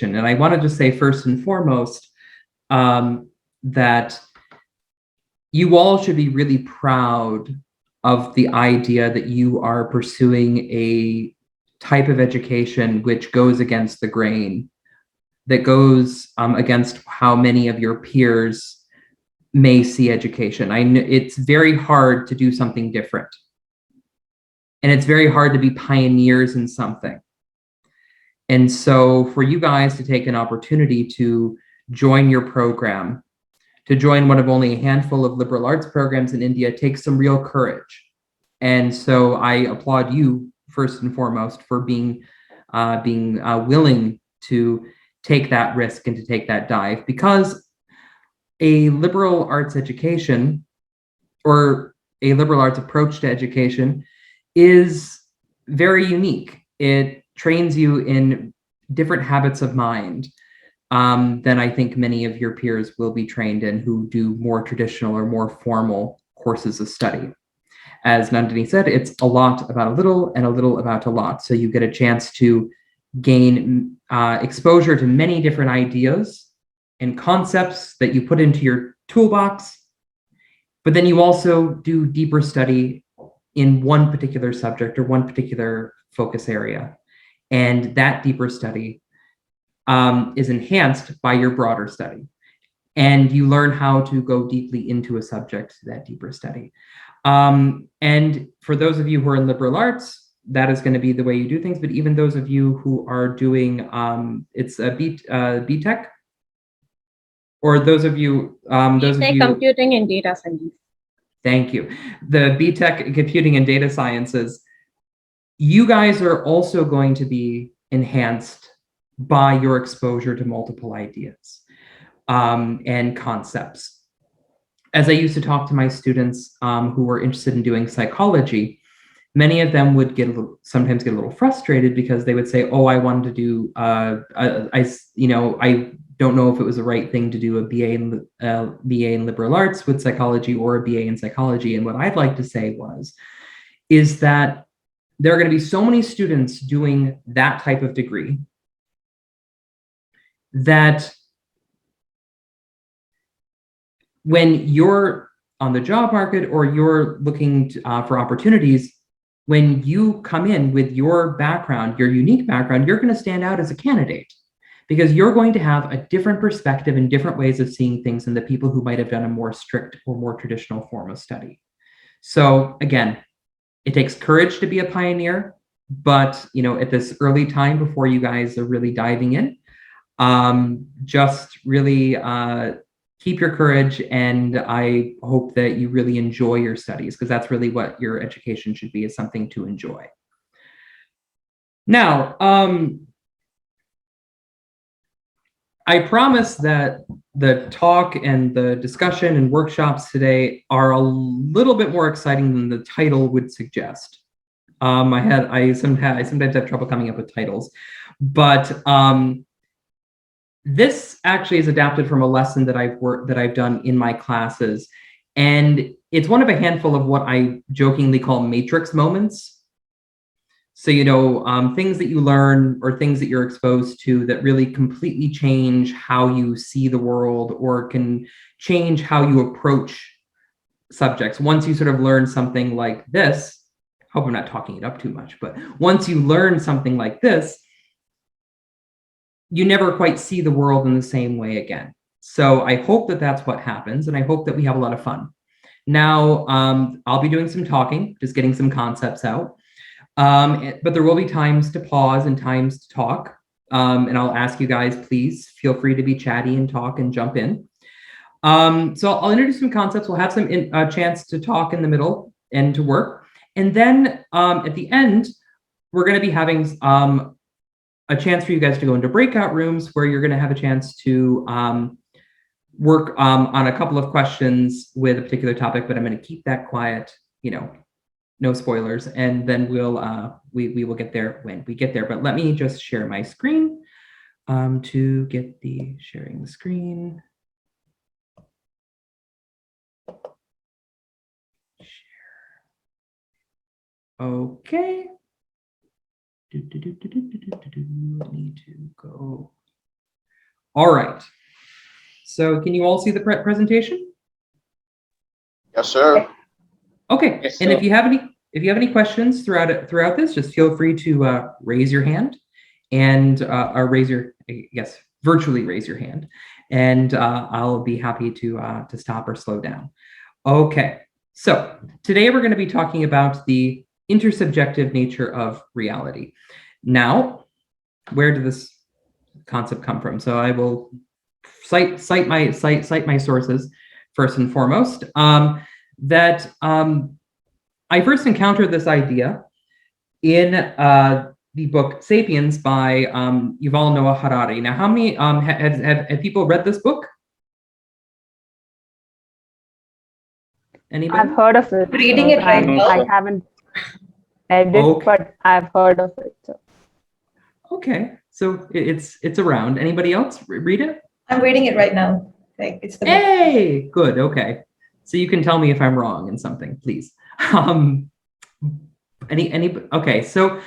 education. And I wanted to say first and foremost that you all should be really proud of the idea that you are pursuing a type of education which goes against the grain, that goes against how many of your peers may see education. I know it's very hard to do something different. And it's very hard to be pioneers in something. And so for you guys to take an opportunity to join your program, to join one of only a handful of liberal arts programs in India, takes some real courage. And so I applaud you first and foremost for being willing to take that risk and to take that dive, because a liberal arts education or a liberal arts approach to education is very unique. It trains you in different habits of mind than I think many of your peers will be trained in who do more traditional or more formal courses of study. As Nandini said, it's a lot about a little and a little about a lot. So you get a chance to gain exposure to many different ideas and concepts that you put into your toolbox, but then you also do deeper study in one particular subject or one particular focus area. And that deeper study is enhanced by your broader study. And you learn how to go deeply into a subject, that deeper study. And for those of you who are in liberal arts, that is going to be the way you do things. But even those of you who are doing, it's a BTech, or those of you, computing and data science. Thank you. The BTech computing and data sciences, you guys are also going to be enhanced by your exposure to multiple ideas and concepts. As I used to talk to my students who were interested in doing psychology, many of them would sometimes get a little frustrated because they would say, "Oh, I wanted to do, I don't know if it was the right thing to do a BA in liberal arts with psychology or a BA in psychology." And what I'd like to say is that there are going to be so many students doing that type of degree that when you're on the job market or you're looking for opportunities, when you come in with your background, your unique background, you're going to stand out as a candidate because you're going to have a different perspective and different ways of seeing things than the people who might have done a more strict or more traditional form of study. So again, it takes courage to be a pioneer, but at this early time before you guys are really diving in, just really keep your courage, and I hope that you really enjoy your studies, because that's really what your education should be, is something to enjoy. Now, I promise that the talk and the discussion and workshops today are a little bit more exciting than the title would suggest. I sometimes have trouble coming up with titles, but this actually is adapted from a lesson that I've done in my classes, and it's one of a handful of what I jokingly call matrix moments. So, things that you learn or things that you're exposed to that really completely change how you see the world or can change how you approach subjects. Once you sort of learn something like this, hope I'm not talking it up too much, but once you learn something like this, you never quite see the world in the same way again. So I hope that that's what happens, and I hope that we have a lot of fun. Now, I'll be doing some talking, just getting some concepts out. But there will be times to pause and times to talk. And I'll ask you guys, please feel free to be chatty and talk and jump in. So I'll introduce some concepts. We'll have some chance to talk in the middle and to work. And then at the end, we're going to be having a chance for you guys to go into breakout rooms where you're going to have a chance to work on a couple of questions with a particular topic, but I'm going to keep that quiet, no spoilers, and then we will get there when we get there. But let me just share my screen to get the sharing the screen. Share. Okay. I need to go All right. So can you all see the presentation? Yes, sir. Okay. Yes, and sir. if you have any questions throughout this, just feel free to raise your hand and or virtually raise your hand, and I'll be happy to stop or slow down. Okay. So today we're going to be talking about the intersubjective nature of reality. Now, where did this concept come from? So I will cite my sources first and foremost. I first encountered this idea in the book *Sapiens* by Yuval Noah Harari. Now, how many have people read this book? Anybody? I've heard of it. Reading it right now. I haven't read it, but I've heard of it. So. Okay, so it's around. Anybody else read it? I'm reading it right now. It's the Hey, good. Okay, so you can tell me if I'm wrong in something, please. Okay, so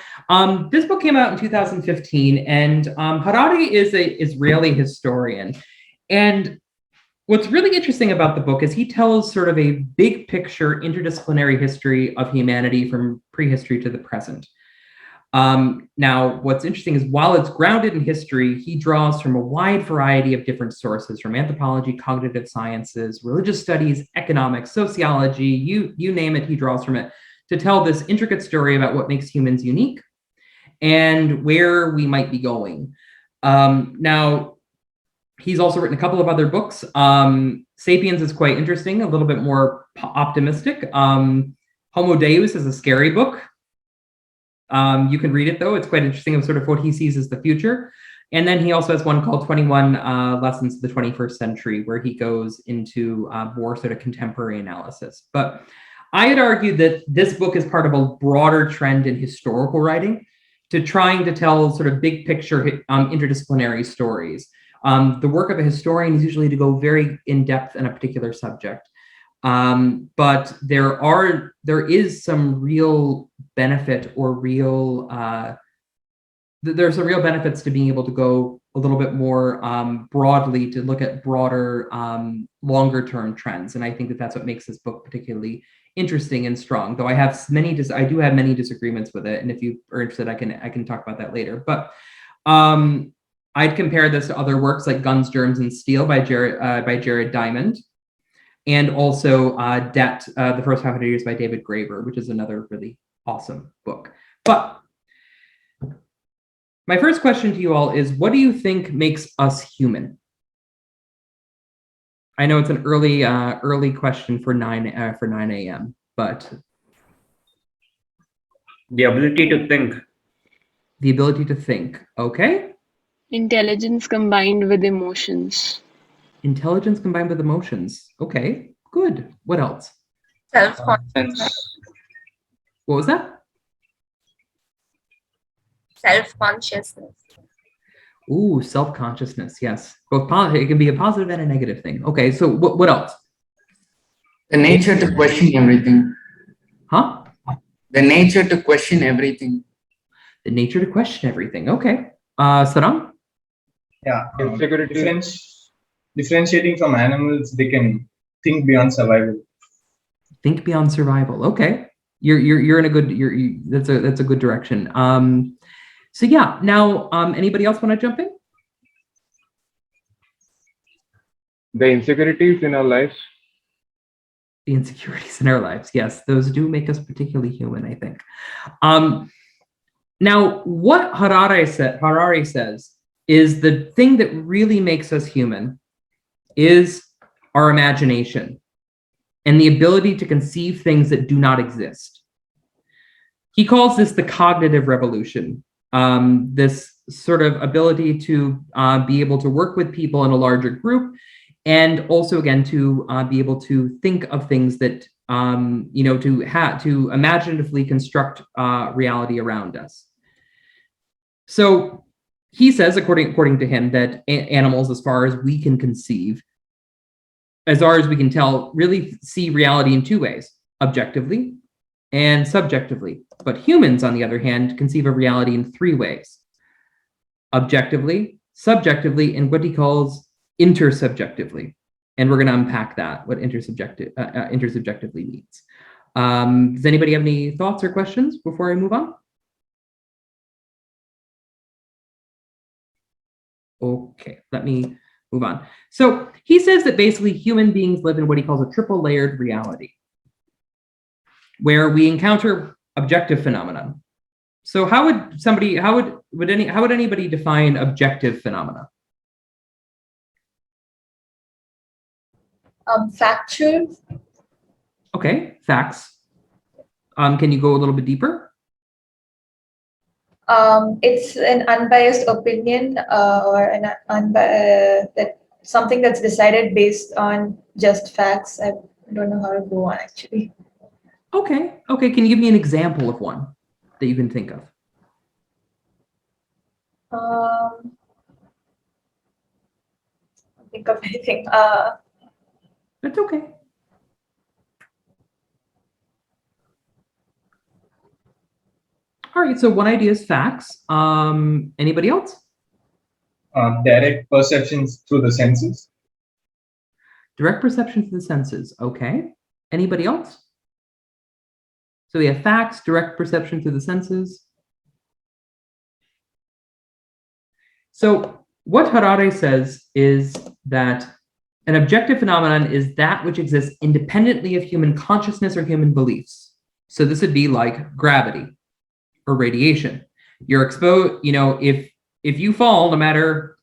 this book came out in 2015, and Harari is an Israeli historian, and what's really interesting about the book is he tells sort of a big picture interdisciplinary history of humanity from prehistory to the present. Now, what's interesting is while it's grounded in history, he draws from a wide variety of different sources, from anthropology, cognitive sciences, religious studies, economics, sociology, you name it, he draws from it to tell this intricate story about what makes humans unique and where we might be going. Now, he's also written a couple of other books. *Sapiens* is quite interesting, a little bit more optimistic. *Homo Deus* is a scary book. You can read it, though. It's quite interesting of sort of what he sees as the future. And then he also has one called 21 Lessons of the 21st Century, where he goes into more sort of contemporary analysis. But I had argued that this book is part of a broader trend in historical writing to trying to tell sort of big picture interdisciplinary stories. The work of a historian is usually to go very in depth in a particular subject. But there is some real benefit or there's some real benefits to being able to go a little bit more broadly to look at broader, longer term trends. And I think that that's what makes this book particularly interesting and strong, though I do have many disagreements with it. And if you are interested, I can talk about that later. But I'd compare this to other works like *Guns, Germs, and Steel* by Jared Diamond, and also *Debt: The First 500 Years* by David Graeber, which is another really awesome book. But my first question to you all is, what do you think makes us human? I know it's an early question for 9 a.m., but the ability to think. The ability to think. Okay. Intelligence combined with emotions. Intelligence combined with emotions. Okay, good. What else? Self-consciousness. What was that? Self-consciousness. Ooh, self-consciousness. Yes, both it can be a positive and a negative thing. Okay, so what else? The nature to question everything. Huh? The nature to question everything. The nature to question everything. Okay. Saram? Yeah, differentiating from animals, they can think beyond survival. Think beyond survival. Okay, you're in a good. That's a good direction. So yeah. Now, anybody else want to jump in? The insecurities in our lives. The insecurities in our lives. Yes, those do make us particularly human, I think. Now, what Harari says is the thing that really makes us human is our imagination and the ability to conceive things that do not exist. He calls this the cognitive revolution, this sort of ability to be able to work with people in a larger group, and also, again, to be able to think of things that, to imaginatively construct reality around us. So he says, according to him, that animals, as far as we can conceive, as far as we can tell, really see reality in two ways: objectively and subjectively. But humans, on the other hand, conceive of reality in three ways: objectively, subjectively and what he calls intersubjectively. And we're going to unpack that, what intersubjectively means. Does anybody have any thoughts or questions before I move on? Okay, let me move on. So he says that basically human beings live in what he calls a triple layered reality, where we encounter objective phenomena. So how would anybody define objective phenomena? Factual. Okay, facts. Can you go a little bit deeper? It's an unbiased opinion or that something that's decided based on just facts. I don't know how to go on actually. Okay. Can you give me an example of one that you can think of? Can't think of anything. That's okay. All right, so one idea is facts. Anybody else? Direct perceptions through the senses. Direct perception through the senses. Okay. Anybody else? So we have facts, direct perception through the senses. So what Harari says is that an objective phenomenon is that which exists independently of human consciousness or human beliefs. So this would be like gravity or radiation. You're exposed, if you fall, no matter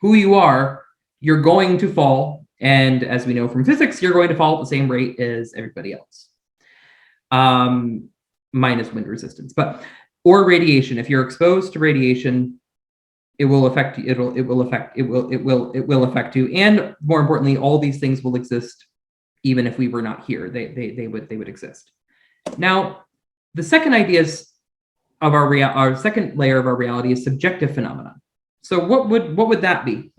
who you are, you're going to fall. And as we know from physics, you're going to fall at the same rate as everybody else. Minus wind resistance, or radiation. If you're exposed to radiation, it will affect you. It will affect you. And more importantly, all these things will exist even if we were not here. They would exist. Now, the second idea is of our second layer of our reality is subjective phenomena. So what would that be?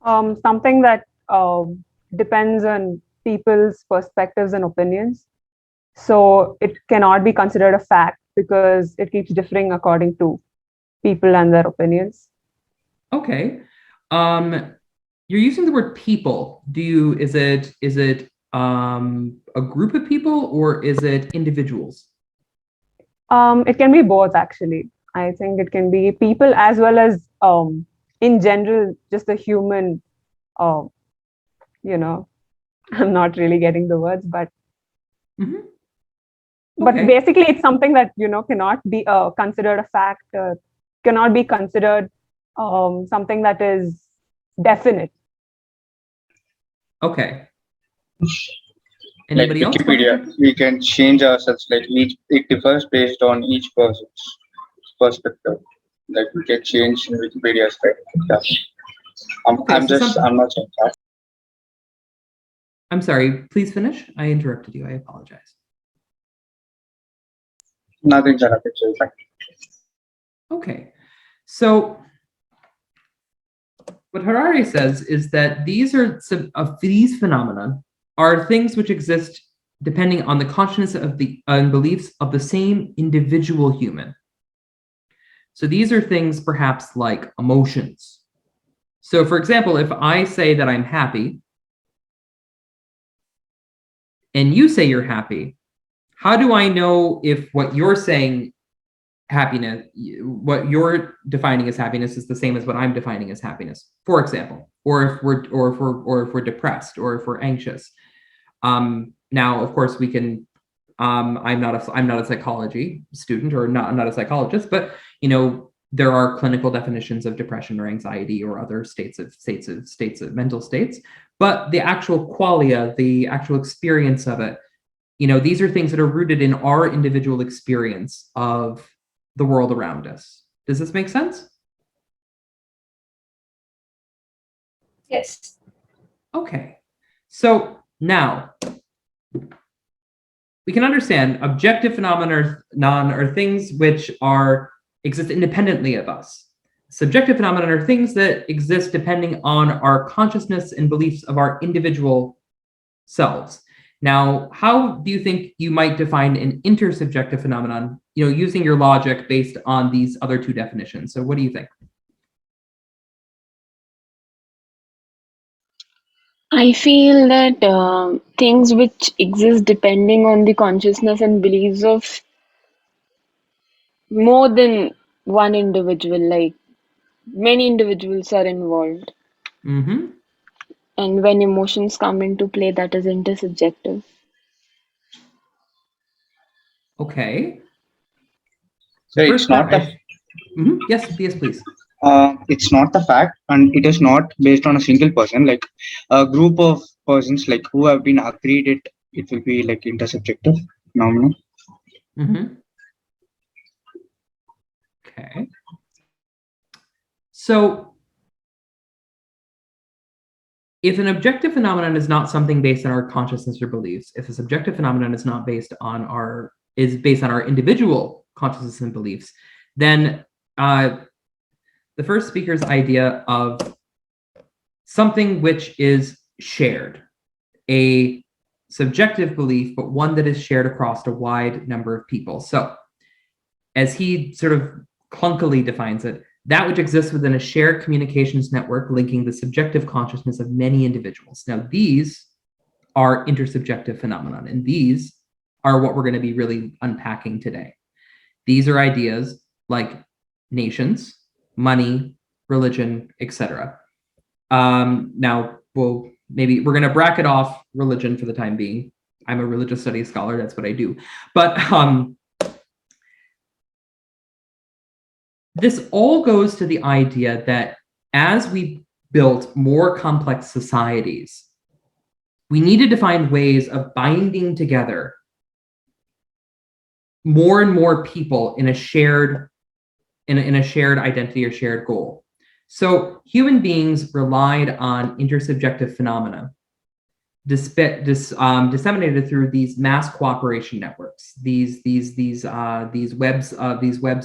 Something that depends on people's perspectives and opinions. So it cannot be considered a fact because it keeps differing according to people and their opinions. Okay. You're using the word people. Is it a group of people or is it individuals? It can be both, actually. I think it can be people as well as in general, just the human, I'm not really getting the words, but Mm-hmm. but Okay. basically it's something that cannot be considered a fact, cannot be considered something that is definite. Okay. Like Anybody else? Wikipedia, we can change ourselves. Like it differs based on each person's perspective. Like we can change in Wikipedia's perspective. Okay, I'm not saying that. I'm sorry, please finish. I interrupted you. I apologize. Nothing that I could say. Okay. So what Harari says is that these phenomena are things which exist depending on the consciousness of the beliefs of the same individual human. So these are things perhaps like emotions. So for example, if I say that I'm happy and you say you're happy, how do I know if what you're saying happiness, what you're defining as happiness is the same as what I'm defining as happiness, for example, or if we're depressed or if we're anxious. Now, of course, we can. I'm not a psychology student or I'm not a psychologist, but there are clinical definitions of depression or anxiety or other states of mental states. But the actual qualia, the actual experience of it, these are things that are rooted in our individual experience of the world around us. Does this make sense? Yes. Okay. So now we can understand objective phenomena are things which exist independently of us. Subjective phenomena are things that exist depending on our consciousness and beliefs of our individual selves. Now, how do you think you might define an intersubjective phenomenon, using your logic based on these other two definitions? So what do you think? I feel that things which exist depending on the consciousness and beliefs of more than one individual, like many individuals are involved. Mm-hmm. And when emotions come into play, that is intersubjective. Okay. So The it's first not part, the yes, please. it's not the fact, and it is not based on a single person. Like a group of persons, like who have been agreed it will be like intersubjective phenomenon. Mm-hmm. Okay. So if an objective phenomenon is not something based on our consciousness or beliefs, if a subjective phenomenon is not based on our individual consciousness and beliefs, then the first speaker's idea of something which is shared, a subjective belief, but one that is shared across a wide number of people. So as he sort of clunkily defines it, that which exists within a shared communications network linking the subjective consciousness of many individuals. Now, these are intersubjective phenomenon, and these are what we're going to be really unpacking today. These are ideas like nations, money, religion, etc. Now, maybe we're going to bracket off religion for the time being. I'm a religious studies scholar, that's what I do. But this all goes to the idea that as we built more complex societies, we needed to find ways of binding together more and more people in a shared identity or shared goal. So human beings relied on intersubjective phenomena disseminated through these mass cooperation networks, these webs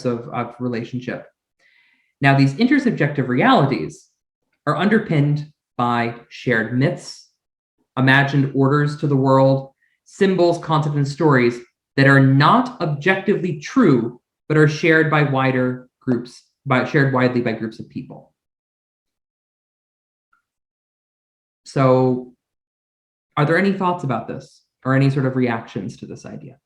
of relationship. Now, these intersubjective realities are underpinned by shared myths, imagined orders to the world, symbols, concepts, and stories that are not objectively true, but are shared by shared widely by groups of people. So, are there any thoughts about this or any sort of reactions to this idea?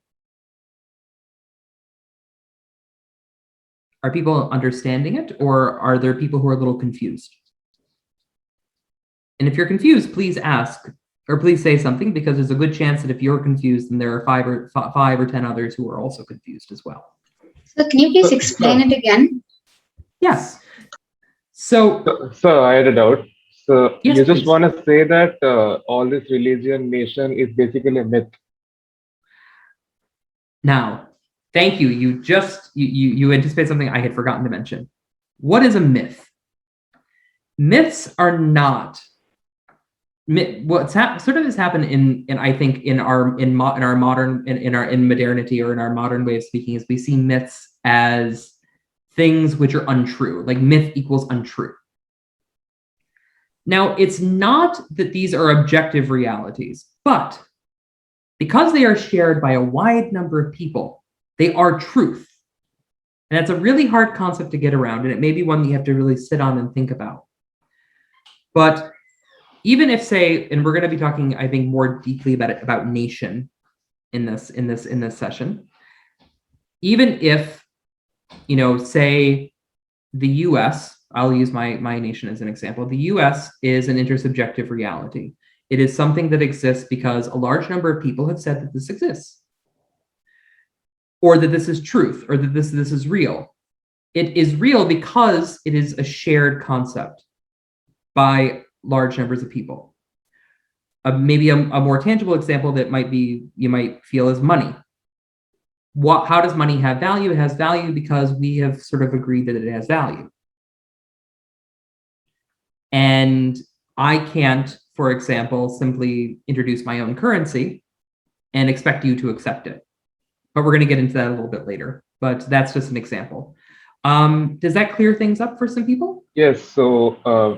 Are people understanding it, or are there people who are a little confused? And if you're confused, please ask or please say something, because there's a good chance that if you're confused, then there are five or 10 others who are also confused as well. So can you please explain it again? Yes. So I had a doubt. So yes, you just please. want to say that all this religion, nation is basically a myth. Now, thank you. You anticipate something I had forgotten to mention. What is a myth? Myths are not. What's sort of has happened in I think in modernity or in our modern way of speaking is we see myths as things which are untrue, like myth equals untrue. Now, it's not that these are objective realities, but because they are shared by a wide number of people, they are truth. And that's a really hard concept to get around, and it may be one that you have to really sit on and think about. But even if, say, and we're going to be talking, I think, more deeply about nation in this session, even if, say, the US, I'll use my nation as an example. The US is an intersubjective reality. It is something that exists because a large number of people have said that this exists, or that this is truth, or that this is real. It is real because it is a shared concept by large numbers of people. Maybe a more tangible example that you might feel is money. How does money have value? It has value because we have sort of agreed that it has value. And I can't, for example, simply introduce my own currency and expect you to accept it. But we're going to get into that a little bit later. But that's just an example. Does that clear things up for some people? Yes. So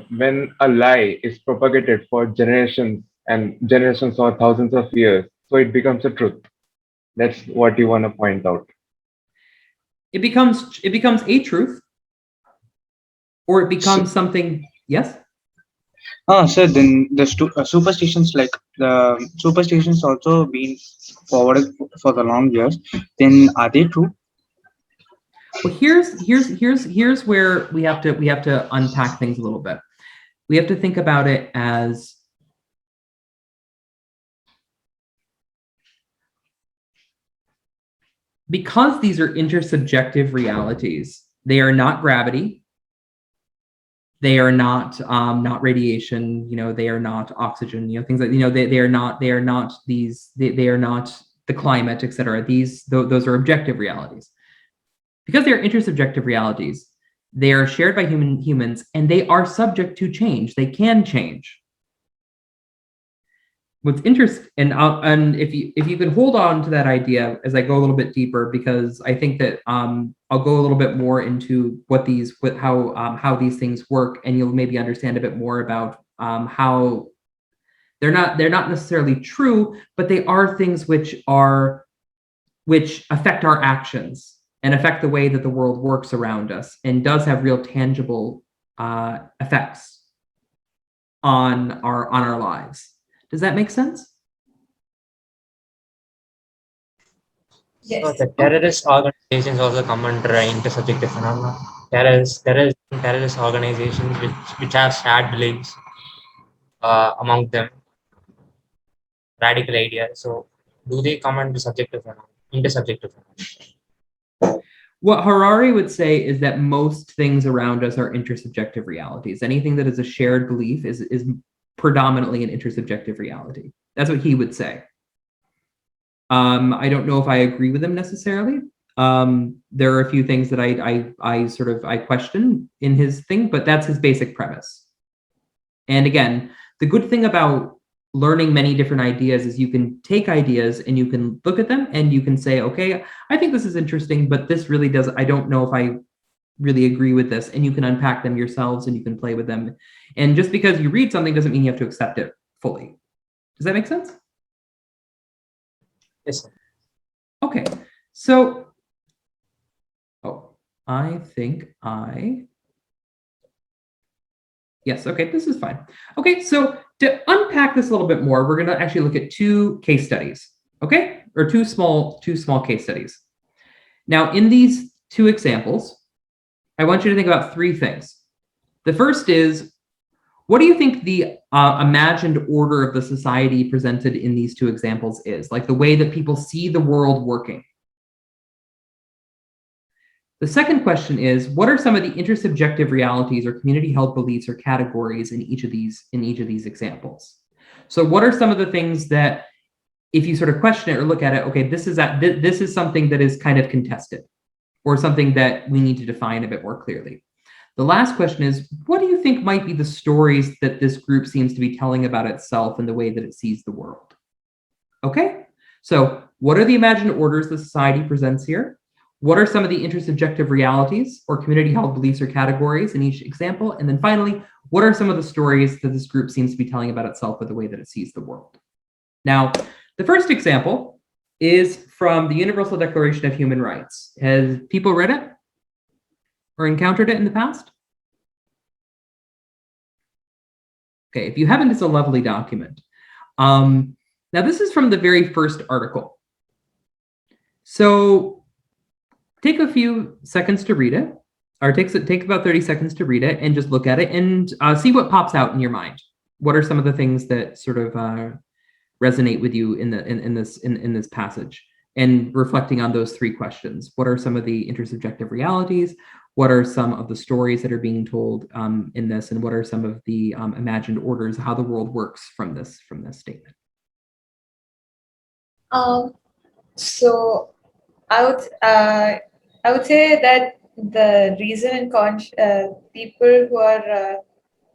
when a lie is propagated for generations and generations or thousands of years, so it becomes a truth. That's what you want to point out. It becomes a truth, or it becomes something. Yes. So then the superstitions, like the superstitions also been forwarded for the long years, then are they true? Well, here's where we have to unpack things a little bit. We have to think about it as because these are intersubjective realities. They are not gravity. They are not radiation. They are not oxygen. Things like they are not these. They are not the climate, etc. Those are objective realities. Because they are intersubjective realities, they are shared by humans, and they are subject to change. They can change. What's interesting, and if you can hold on to that idea as I go a little bit deeper, because I think that I'll go a little bit more into how these things work, and you'll maybe understand a bit more about how they're not necessarily true, but they are things which affect our actions and affect the way that the world works around us, and does have real tangible effects on our lives. Does that make sense? Yes. So the terrorist organizations also come under intersubjective phenomena. Terrorist organizations which have shared beliefs among them, radical ideas. So do they come under intersubjective phenomena? What Harari would say is that most things around us are intersubjective realities. Anything that is a shared belief is predominantly an intersubjective reality. That's what he would say. I don't know if I agree with him necessarily. There are a few things that I question in his thing, but that's his basic premise. And again, the good thing about learning many different ideas is you can take ideas and you can look at them and you can say, okay, I think this is interesting, but this really I don't know if I really agree with this, and you can unpack them yourselves and you can play with them. And just because you read something doesn't mean you have to accept it fully. Does that make sense? Yes, sir. Okay, so yes, okay, this is fine. Okay, so to unpack this a little bit more, we're going to actually look at two case studies, okay? Or two small case studies. Now, in these two examples, I want you to think about three things. The first is, what do you think the imagined order of the society presented in these two examples is? Like the way that people see the world working. The second question is, what are some of the intersubjective realities or community-held beliefs or categories in each of these examples? So what are some of the things that, if you sort of question it or look at it, okay, this is something that is kind of contested, or something that we need to define a bit more clearly. The last question is, what do you think might be the stories that this group seems to be telling about itself and the way that it sees the world? Okay, so what are the imagined orders the society presents here? What are some of the intersubjective realities or community-held beliefs or categories in each example? And then finally, what are some of the stories that this group seems to be telling about itself with the way that it sees the world? Now, the first example is from the Universal Declaration of Human Rights. Has people read it or encountered it in the past? Okay, if you haven't, it's a lovely document. Now, this is from the very first article. So take a few seconds to read it, or take about 30 seconds to read it and just look at it and see what pops out in your mind. What are some of the things that sort of resonate with you in this passage, and reflecting on those three questions? What are some of the intersubjective realities? What are some of the stories that are being told in this, and what are some of the imagined orders, how the world works from this statement? So I would say that the reason and people who are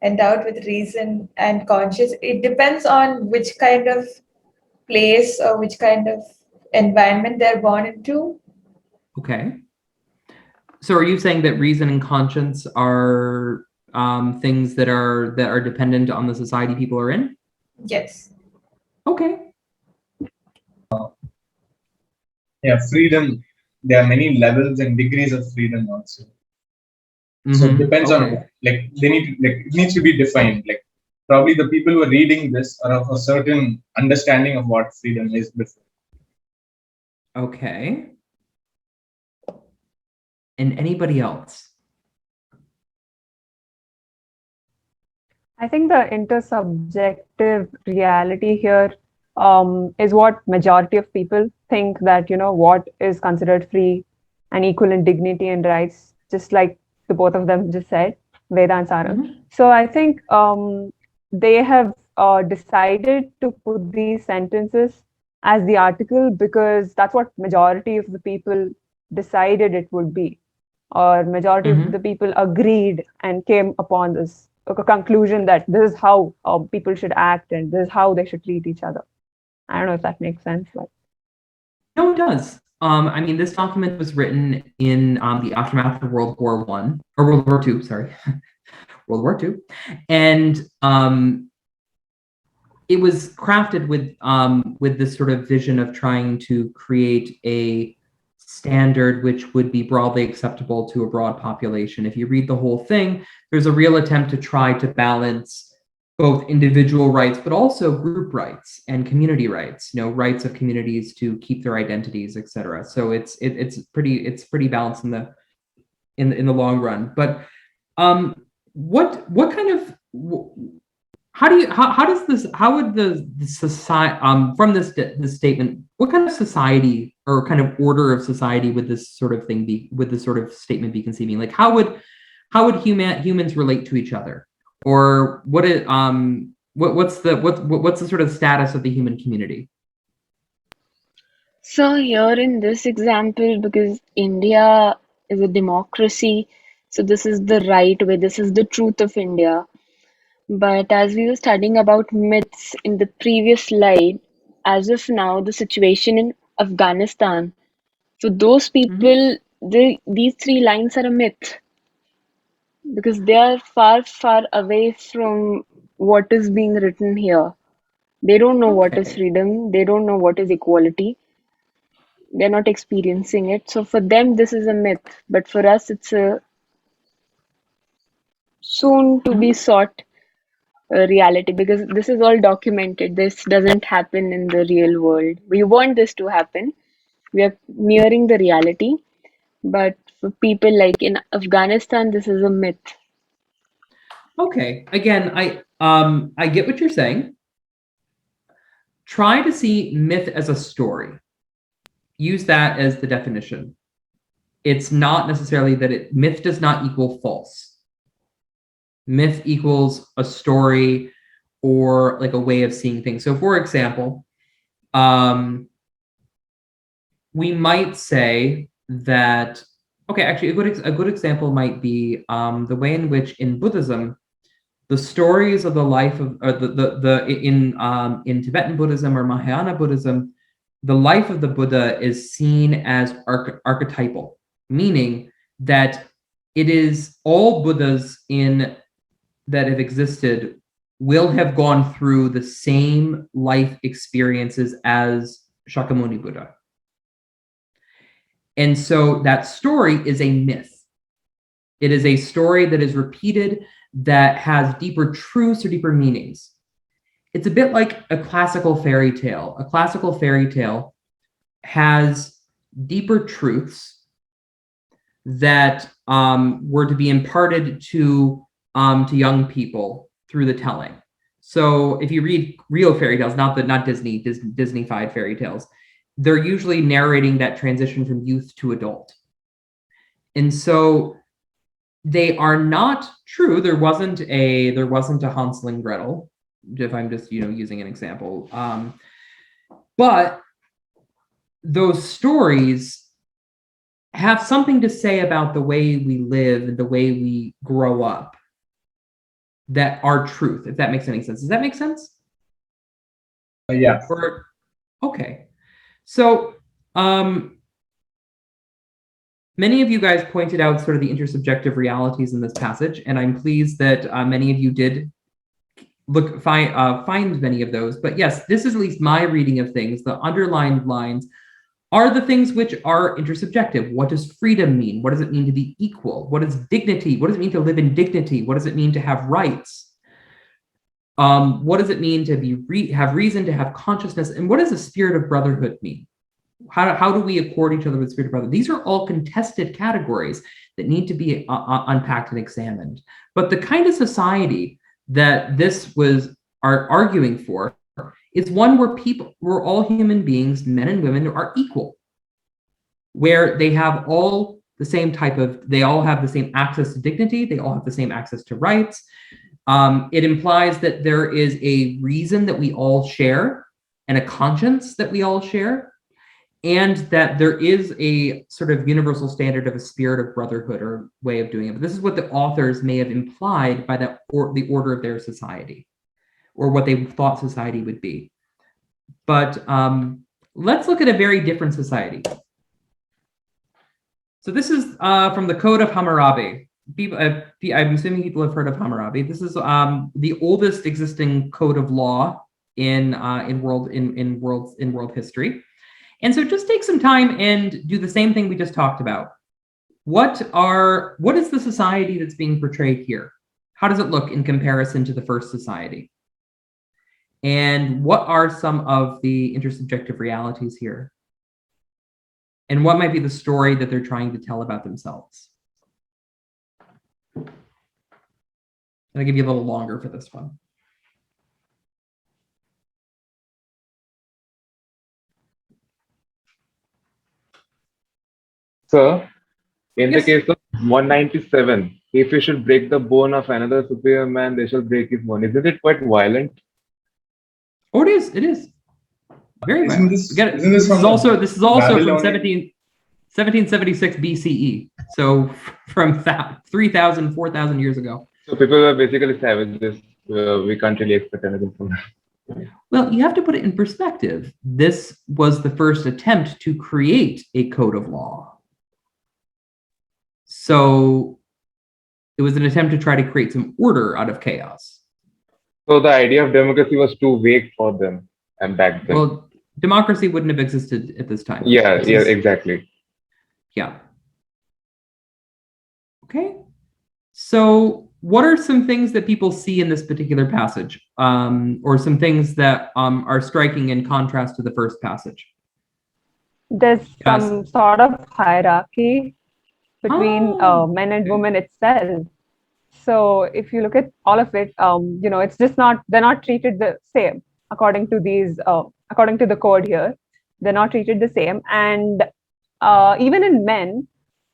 endowed with reason and conscience, it depends on which kind of place or which kind of environment they're born into. Okay. So are you saying that reason and conscience are things that are dependent on the society people are in? Yes. Okay. Yeah, freedom. There are many levels and degrees of freedom also. So it depends on like they need like it needs to be defined. Like probably the people who are reading this are of a certain understanding of what freedom is before. Okay. And anybody else? I think the intersubjective reality here is what majority of people think, that, what is considered free and equal in dignity and rights, just like the both of them just said, Veda and Sarang. So I think they have decided to put these sentences as the article because that's what majority of the people decided it would be, or majority of the people agreed and came upon this a conclusion that this is how people should act and this is how they should treat each other. I don't know if that makes sense. But no, it does. I mean, this document was written in the aftermath of World War I, or World War II, sorry, World War II, and it was crafted with this sort of vision of trying to create a standard which would be broadly acceptable to a broad population. If you read the whole thing, there's a real attempt to try to balance both individual rights, but also group rights and community rights, rights of communities to keep their identities, etc. So it's pretty balanced in the long run. But what kind of how would the society from this statement, what kind of society or kind of order of society would this sort of statement be conceiving? Like how would humans relate to each other, or what's the sort of status of the human community? So here in this example, because India is a democracy, so this is the right way, this is the truth of India. But as we were studying about myths in the previous slide, as of now, the situation in Afghanistan, for those people, these three lines are a myth because they are far, far away from what is being written here. They don't know what is freedom, they don't know what is equality, they're not experiencing it. So for them, this is a myth, but for us, it's a soon to be sought reality because this is all documented. This doesn't happen in the real world. We want this to happen. We are nearing the reality, but for people like in Afghanistan, this is a myth. Okay, again, I get what you're saying. Try to see myth as a story. Use that as the definition. It's not necessarily that myth does not equal false. Myth equals a story or like a way of seeing things. So for example, we might say that, okay, actually a good example might be the way in which in Buddhism, the stories of the life of, or in Tibetan Buddhism or Mahayana Buddhism, the life of the Buddha is seen as archetypal, meaning that it is all Buddhas that have existed will have gone through the same life experiences as Shakyamuni Buddha. And so that story is a myth. It is a story that is repeated that has deeper truths or deeper meanings. It's a bit like a classical fairy tale. A classical fairy tale has deeper truths that were to be imparted to young people through the telling. So if you read real fairy tales, not Disney-fied fairy tales, they're usually narrating that transition from youth to adult. And so they are not true. There wasn't a Hansel and Gretel, if I'm just using an example. But those stories have something to say about the way we live and the way we grow up that are truth, if that makes any sense. Does that make sense? Yeah. Okay. So many of you guys pointed out sort of the intersubjective realities in this passage, and I'm pleased that many of you did find many of those. But yes, this is at least my reading of things. The underlined lines are the things which are intersubjective. What does freedom mean? What does it mean to be equal? What is dignity? What does it mean to live in dignity? What does it mean to have rights? What does it mean to have reason, to have consciousness? And what does the spirit of brotherhood mean? How do we accord each other with spirit of brotherhood? These are all contested categories that need to be unpacked and examined. But the kind of society that this was arguing for is one where all human beings, men and women, are equal, where they have all the same they all have the same access to dignity, they all have the same access to rights. It implies that there is a reason that we all share and a conscience that we all share, and that there is a sort of universal standard of a spirit of brotherhood or way of doing it. But this is what the authors may have implied by the order of their society, or what they thought society would be. But let's look at a very different society. So this is from the Code of Hammurabi. I'm assuming people have heard of Hammurabi. This is the oldest existing code of law in world history. And so just take some time and do the same thing we just talked about. What is the society that's being portrayed here? How does it look in comparison to the first society? And what are some of the intersubjective realities here? And what might be the story that they're trying to tell about themselves? I'll give you a little longer for this one. Sir, in the case of 197, if you should break the bone of another superior man, they shall break his bone. Isn't it quite violent? Oh, it is. It is very violent. This is also from 1776 BCE. So from 3,000, 4,000 years ago. So people were basically savages. We can't really expect anything from them. Well, you have to put it in perspective. This was the first attempt to create a code of law. So it was an attempt to try to create some order out of chaos. So the idea of democracy was too vague for them, and back then. Well, democracy wouldn't have existed at this time. Yeah, exactly. Yeah. Okay. So what are some things that people see in this particular passage, or some things that are striking in contrast to the first passage? There's some sort of hierarchy between men and women itself. So if you look at all of it, it's just they're not treated the same according to the code here. They're not treated the same. And even in men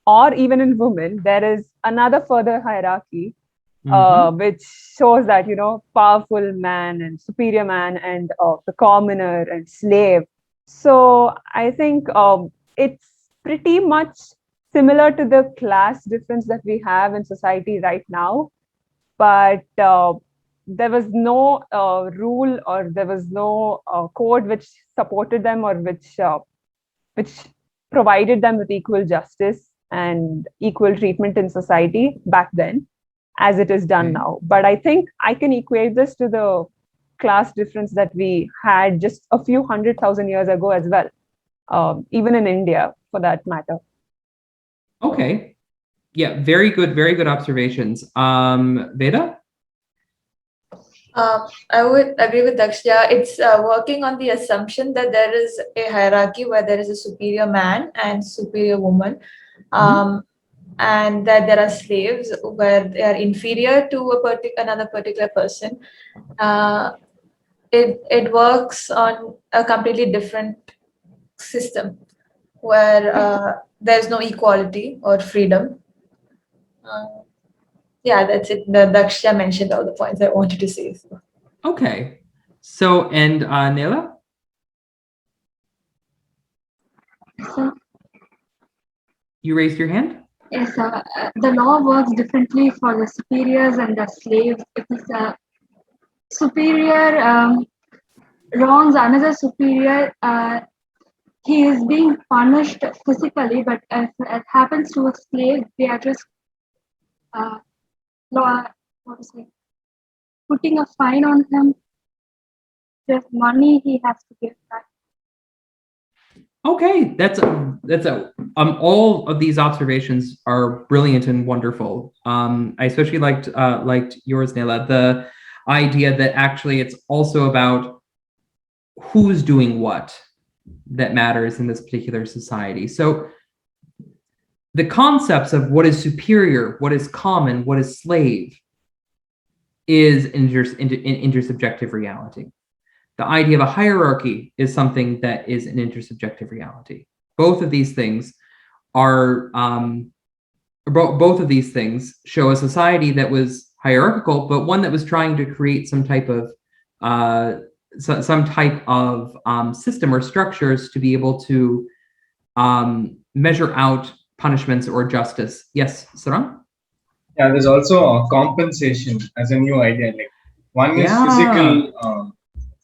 or even in women, there is another further hierarchy, which shows that, powerful man and superior man and the commoner and slave. So I think it's pretty much similar to the class difference that we have in society right now, but there was no rule, or there was no code which supported them, or which provided them with equal justice and equal treatment in society back then, as it is done now. But I think I can equate this to the class difference that we had just a few 100,000 years ago as well, even in India, for that matter. Okay. Yeah, very good observations. Veda? I would agree with Dakshya. It's working on the assumption that there is a hierarchy where there is a superior man and superior woman, and that there are slaves where they are inferior to another particular person. It works on a completely different system where there's no equality or freedom. Yeah, that's it. Dakshya mentioned all the points I wanted to say. So. Okay. So, and Nela? So, you raised your hand? Yes, the law works differently for the superiors and the slaves. If the superior wrongs another superior, he is being punished physically, but if it happens to a slave, they are just putting a fine on him. There's money he has to give back. Okay, all of these observations are brilliant and wonderful. I especially liked yours, Nela, the idea that actually it's also about who's doing what that matters in this particular society. So the concepts of what is superior, what is common, what is slave is intersubjective reality. The idea of a hierarchy is something that is an intersubjective reality. Both of these things are both of these things show a society that was hierarchical, but one that was trying to create some type of system or structures to be able to measure out punishments or justice. Yes, Sarang? Yeah, there's also compensation as a new idea. Like one is physical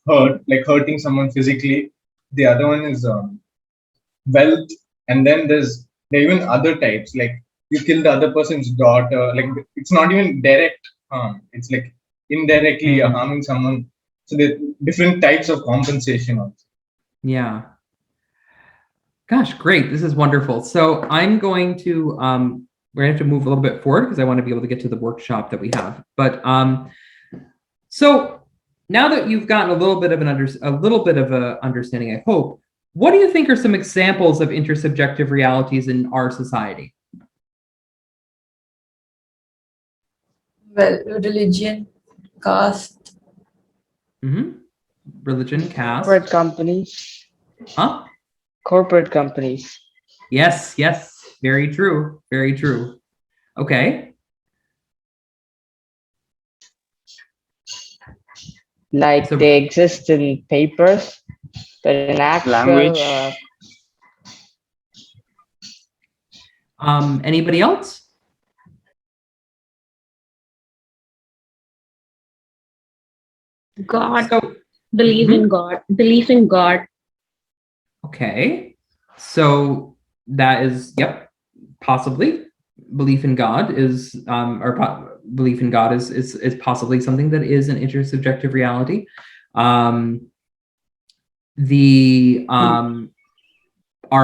hurt, like hurting someone physically. The other one is wealth, and then there are even other types. Like you kill the other person's daughter. Like it's not even direct harm. It's like indirectly harming someone. So there are different types of compensation also. Yeah. Gosh, great. This is wonderful. So I'm going to we're gonna have to move a little bit forward because I want to be able to get to the workshop that we have. But so now that you've gotten a little bit of an understanding, I hope, what do you think are some examples of intersubjective realities in our society? Well, religion, caste. Religion, caste. Corporate companies. Huh? Corporate companies. Yes, very true. Very true. Okay. Like they exist in papers, but in actual language. Anybody else? God. Believe in God. Belief in God. Okay. So that is, yep, possibly. Belief in God is belief in God is possibly something that is an intersubjective reality. Our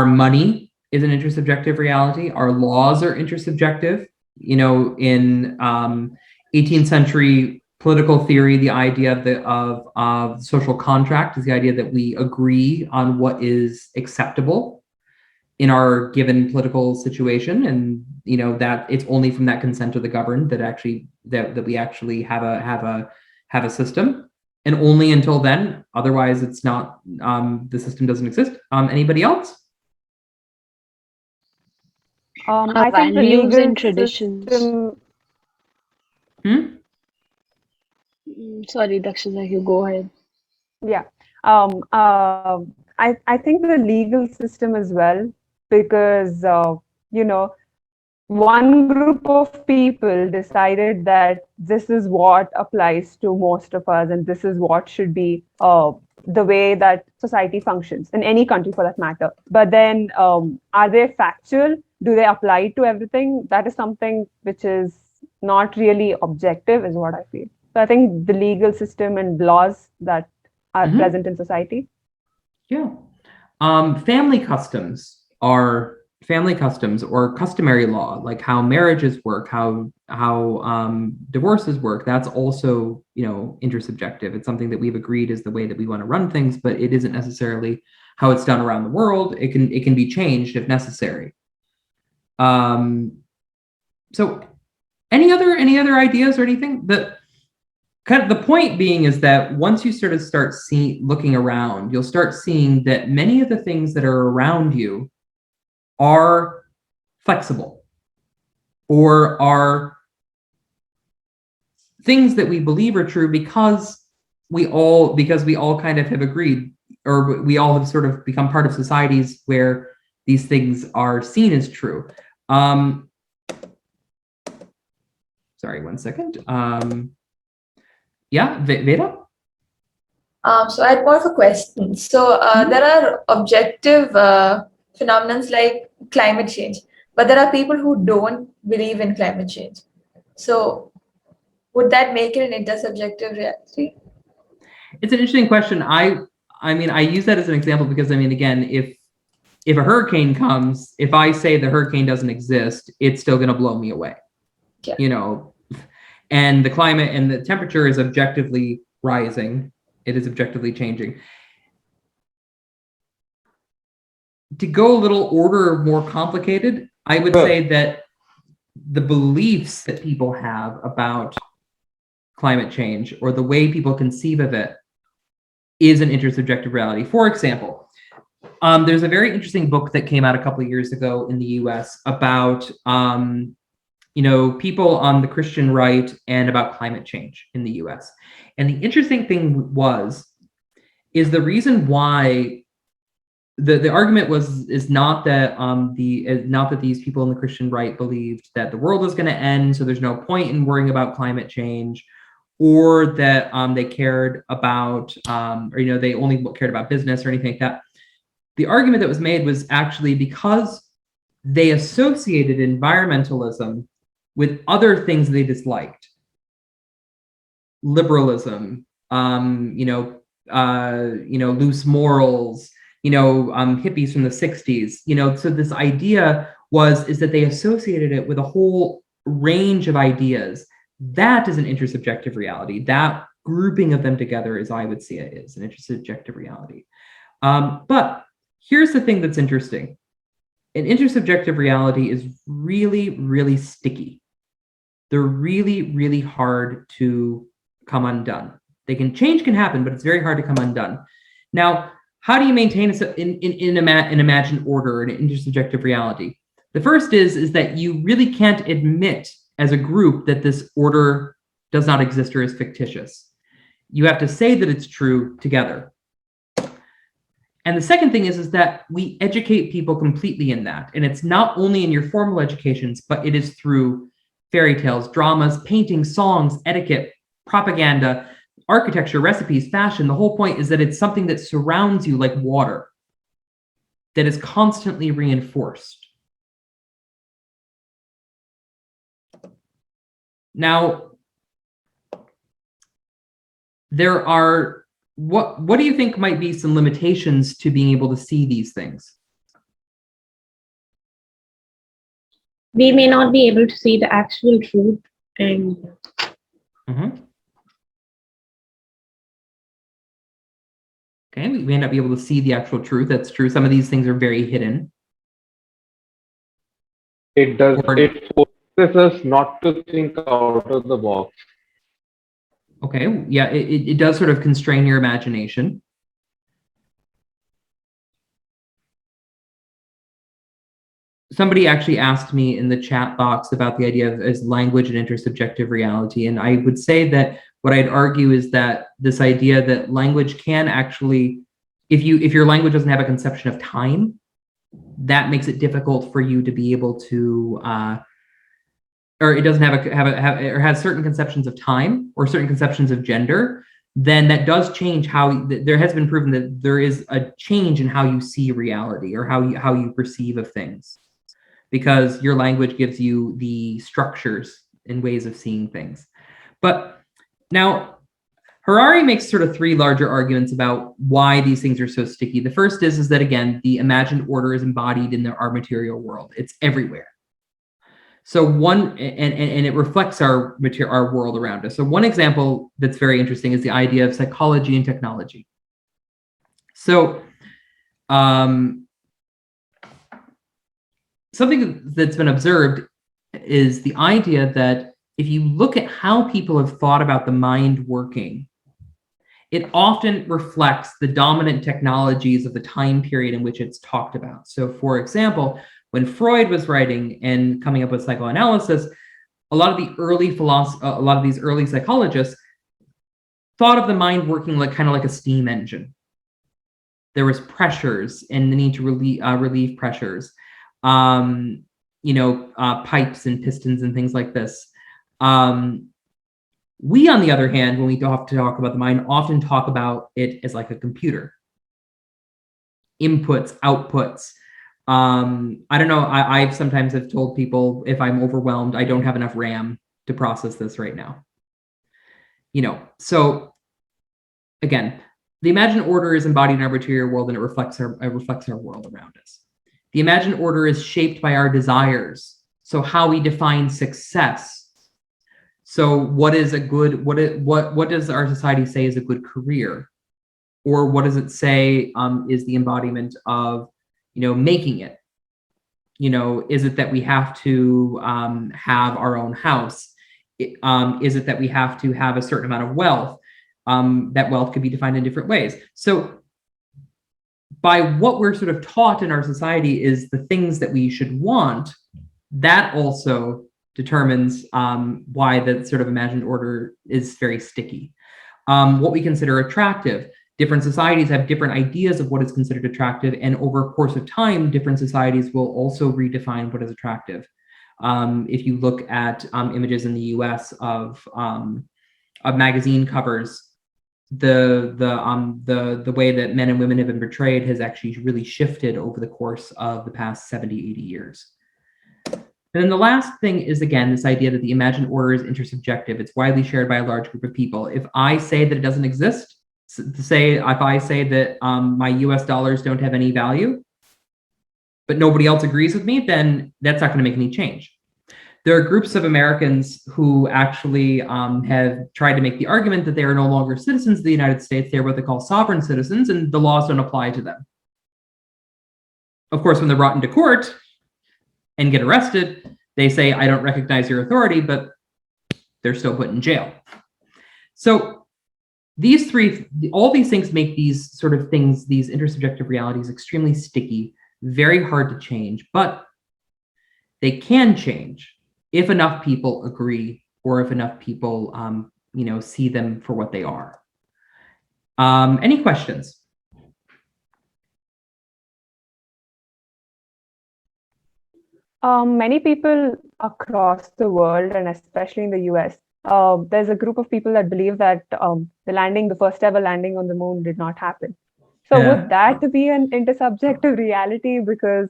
money is an intersubjective reality. Our laws are intersubjective. You know, in 18th century political theory, the idea of social contract is the idea that we agree on what is acceptable in our given political situation, and you know that it's only from that consent of the governed that we actually have a system, and only until then. Otherwise, it's not. The system doesn't exist. Anybody else? I think the legal and traditions. Sorry, Dakshita, you go ahead. Yeah. I think the legal system as well, because you know, one group of people decided that this is what applies to most of us, and this is what should be the way that society functions in any country for that matter. But then, are they factual? Do they apply to everything? That is something which is not really objective, is what I feel. So I think the legal system and laws that are present in society. Yeah. Family customs or customary law, like how marriages work, how divorces work. That's also, you know, intersubjective. It's something that we've agreed is the way that we want to run things, but it isn't necessarily how it's done around the world. It can be changed if necessary. So any other ideas or anything? The point being is that once you start looking around, you'll start seeing that many of the things that are around you are flexible or are things that we believe are true because we all kind of have agreed, or we all have sort of become part of societies where these things are seen as true. Sorry, one second. Yeah, Veda? So I had more of a question. So there are objective phenomena like climate change, but there are people who don't believe in climate change. So would that make it an intersubjective reality? It's an interesting question. I mean, I use that as an example because, I mean, again, if if a hurricane comes, if I say the hurricane doesn't exist, it's still going to blow me away. Yeah. You know, and the climate and the temperature is objectively rising. It is objectively changing. To go a little order more complicated, I would say that the beliefs that people have about climate change or the way people conceive of it is an intersubjective reality. For example, there's a very interesting book that came out a couple of years ago in the US about people on the Christian right and about climate change in the US. And the interesting thing is the reason why the argument is not that these people in the Christian right believed that the world is going to end, so there's no point in worrying about climate change, or that they cared about they only cared about business or anything like that. The argument that was made was actually because they associated environmentalism with other things they disliked. Liberalism, loose morals, hippies from the 60s, so this idea is that they associated it with a whole range of ideas. That is an intersubjective reality. That grouping of them together, as I would see it, is an intersubjective reality. But here's the thing that's interesting. An intersubjective reality is really, really sticky. They're really, really hard to come undone. Change can happen, but it's very hard to come undone. Now, how do you maintain an imagined order, an intersubjective reality? The first is that you really can't admit as a group that this order does not exist or is fictitious. You have to say that it's true together. And the second thing is that we educate people completely in that. And it's not only in your formal educations, but it is through fairy tales, dramas, paintings, songs, etiquette, propaganda, architecture, recipes, fashion. The whole point is that it's something that surrounds you like water, that is constantly reinforced. Now, there are, what do you think might be some limitations to being able to see these things? We may not be able to see the actual truth, and Okay, we may not be able to see the actual truth. That's true. Some of these things are very hidden. It forces us not to think out of the box. Okay, yeah, it does sort of constrain your imagination. Somebody actually asked me in the chat box about the idea of as language and intersubjective reality, and I would say that what I'd argue is that this idea that language can actually, if your language doesn't have a conception of time, that makes it difficult for you to be able to, or it doesn't or has certain conceptions of time or certain conceptions of gender, then that does change how, there has been proven that there is a change in how you see reality or how you perceive of things, because your language gives you the structures and ways of seeing things. But now, Harari makes sort of three larger arguments about why these things are so sticky. The first is that, again, the imagined order is embodied in our material world. It's everywhere. So and it reflects our world around us. So one example that's very interesting is the idea of psychology and technology. So something that's been observed is the idea that if you look at how people have thought about the mind working, it often reflects the dominant technologies of the time period in which it's talked about. So for example, when Freud was writing and coming up with psychoanalysis, a lot of these early psychologists thought of the mind working like kind of like a steam engine. There was pressures and the need to relieve pressures, pipes and pistons and things like this. We, on the other hand, when we have to talk about the mind, often talk about it as like a computer. Inputs, outputs. I don't know. I've sometimes have told people if I'm overwhelmed, I don't have enough RAM to process this right now. So again, the imagined order is embodied in our material world, and it reflects our world around us. The imagined order is shaped by our desires. So how we define success. So what is a good, what does our society say is a good career? Or what does it say is the embodiment of, making it? Is it that we have to have our own house? Is it that we have to have a certain amount of wealth? That wealth could be defined in different ways. So by what we're sort of taught in our society is the things that we should want, that also determines why the sort of imagined order is very sticky. What we consider attractive. Different societies have different ideas of what is considered attractive, and over a course of time, different societies will also redefine what is attractive. If you look at images in the U.S. of magazine covers, the way that men and women have been portrayed has actually really shifted over the course of the past 70, 80 years. And then the last thing is, again, this idea that the imagined order is intersubjective. It's widely shared by a large group of people. If I say that it doesn't exist, if I say that my US dollars don't have any value, but nobody else agrees with me, then that's not going to make any change. There are groups of Americans who actually have tried to make the argument that they are no longer citizens of the United States. They're what they call sovereign citizens, and the laws don't apply to them. Of course, when they're brought into court and get arrested, they say, I don't recognize your authority, but they're still put in jail. So all these things make these sort of things, these intersubjective realities, extremely sticky, very hard to change, but they can change if enough people agree, or if enough people, see them for what they are. Any questions? Many people across the world, and especially in the US, there's a group of people that believe that the first ever landing on the moon did not happen. So would that be an intersubjective reality? Because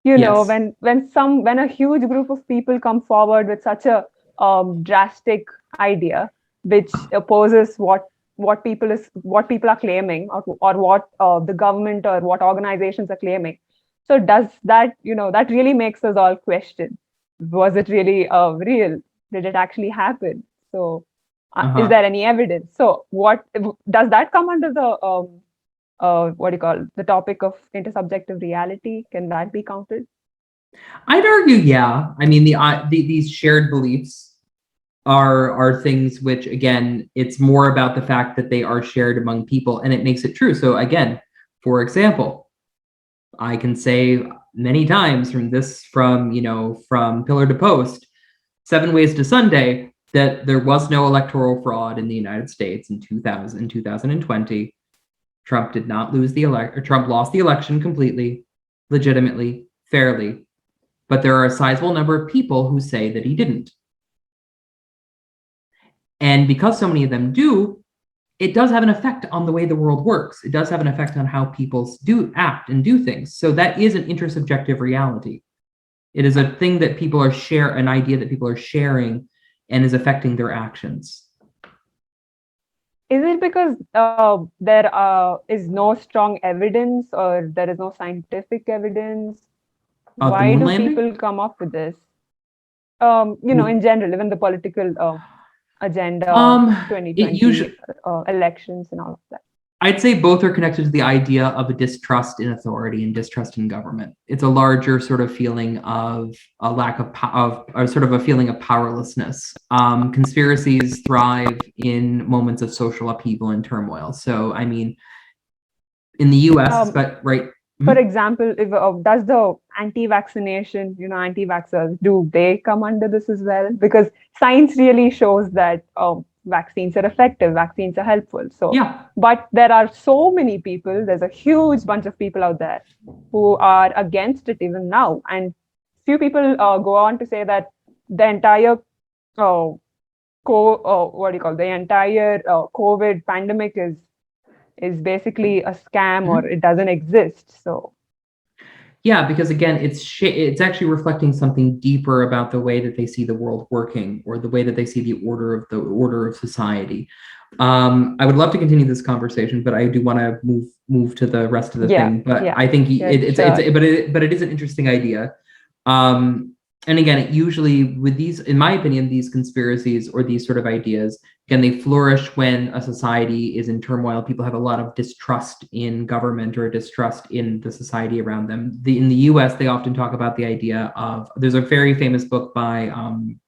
Yes. when a huge group of people come forward with such a drastic idea, which opposes what people are claiming, or what the government or what organizations are claiming. So does that, that really makes us all question, was it really real? Did it actually happen? So is there any evidence? So what does that come under the the topic of intersubjective reality? Can that be counted? I'd argue, yeah. I mean, these shared beliefs are things which, again, it's more about the fact that they are shared among people, and it makes it true. So again, for example, I can say many times from pillar to post, 7 ways to Sunday, that there was no electoral fraud in the United States in 2020. Trump did not lose Trump lost the election completely, legitimately, fairly. But there are a sizable number of people who say that he didn't. And because so many of them do, it does have an effect on the way the world works. It does have an effect on how people act and do things. So that is an intersubjective reality. It is a thing that people an idea that people are sharing and is affecting their actions. Is it because there is no strong evidence, or there is no scientific evidence? Why do people come up with this? In general, even the political agenda, 2020 elections and all of that. I'd say both are connected to the idea of a distrust in authority and distrust in government. It's a larger sort of feeling of a lack of or sort of a feeling of powerlessness. Conspiracies thrive in moments of social upheaval and turmoil. So, I mean, in the US, For example, if does the anti-vaccination, anti-vaxxers, do they come under this as well? Because science really shows that vaccines are effective, vaccines are helpful. So, yeah. But there are so many people, there's a huge bunch of people out there who are against it even now. And few people go on to say that the entire COVID pandemic is basically a scam, or it doesn't exist. So yeah, because again, it's actually reflecting something deeper about the way that they see the world working, or the way that they see the order of society. I would love to continue this conversation, but I do want to move move to the rest of the Yeah, thing. But yeah. I think Yeah, but it is an interesting idea. And again, it usually with these, in my opinion, these conspiracies or these sort of ideas, again, they flourish when a society is in turmoil. People have a lot of distrust in government or distrust in the society around them. In the US, they often talk about the idea of, there's a very famous book by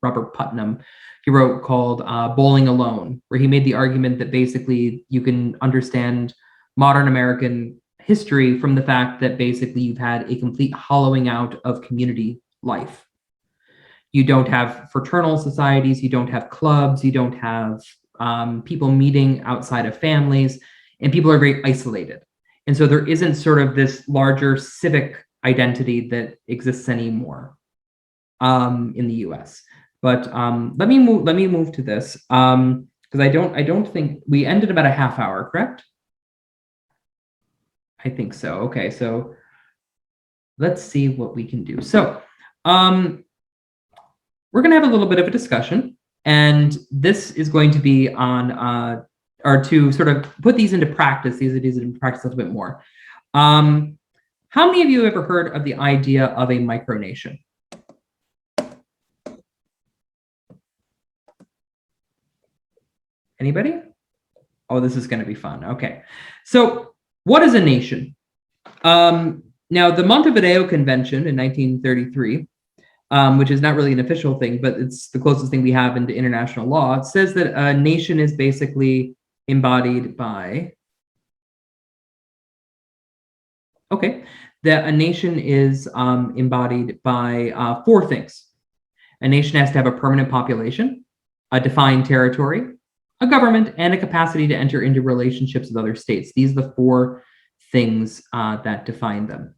Robert Putnam he wrote called Bowling Alone, where he made the argument that basically you can understand modern American history from the fact that basically you've had a complete hollowing out of community life. You don't have fraternal societies, you don't have clubs, you don't have people meeting outside of families, and people are very isolated. And so there isn't sort of this larger civic identity that exists anymore in the US. But let me move to this because I don't think we ended about a half hour, correct? I think so. Okay, so let's see what we can do. So we're going to have a little bit of a discussion, and this is going to be on or to sort of put these into practice, these ideas into practice a little bit more. How many of you have ever heard of the idea of a micronation? Anybody? Oh, this is going to be fun. Okay. So what is a nation? Now, the Montevideo Convention in 1933, which is not really an official thing, but it's the closest thing we have into international law, it says that a nation is basically embodied by, that a nation is embodied by 4 things. A nation has to have a permanent population, a defined territory, a government, and a capacity to enter into relationships with other states. These are the 4 things that define them.